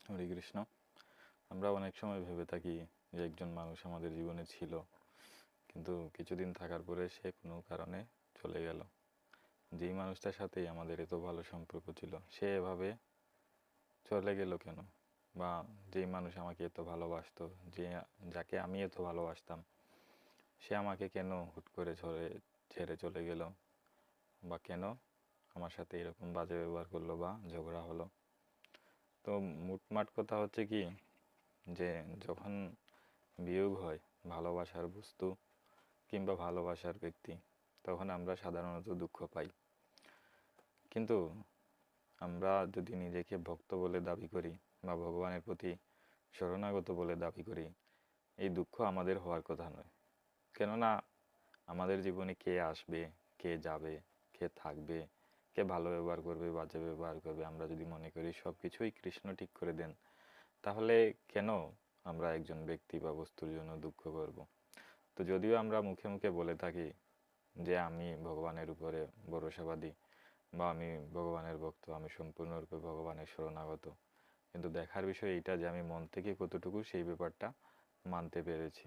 হরে কৃষ্ণ। আমরা অনেক সময় ভেবে থাকি যে একজন মানুষ আমাদের জীবনে ছিল, কিন্তু কিছুদিন থাকার পরে সে কোনো কারণে চলে গেল। যেই মানুষটার সাথেই আমাদের এত ভালো সম্পর্ক ছিল, সে এভাবে চলে গেল কেন? বা যেই মানুষ আমাকে এত ভালোবাসতো, যে যাকে আমি এত ভালোবাসতাম, সে আমাকে কেন হুট করে ছেড়ে চলে গেল? বা কেন আমার সাথে এরকম বাজে ব্যবহার করলো বা ঝগড়া হলো? তো মোটমাট কথা হচ্ছে কি, যে যখন বিয়োগ হয় ভালোবাসার বস্তু কিংবা ভালোবাসার ব্যক্তি, তখন আমরা সাধারণত দুঃখ পাই। কিন্তু আমরা যদি নিজেকে ভক্ত বলে দাবি করি বা ভগবানের প্রতি শরণাগত বলে দাবি করি, এই দুঃখ আমাদের হওয়ার কথা নয়। কেননা আমাদের জীবনে কে আসবে, কে যাবে, কে থাকবে, কে ভালো ব্যবহার করবে, বাজে ব্যবহার করবে, আমরা যদি মনে করি সব কিছুই কৃষ্ণ ঠিক করে দেন, তাহলে কেন আমরা একজন ব্যক্তি বা বস্তুর জন্য দুঃখ করব? তো যদিও আমরা মুখে মুখে বলে থাকি যে আমি ভগবানের উপরে ভরসাবাদী বা আমি ভগবানের ভক্ত, আমি সম্পূর্ণরূপে ভগবানের শরণাগত, কিন্তু দেখার বিষয় এইটা যে আমি মন থেকে কতটুকু সেই ব্যাপারটা মানতে পেরেছি।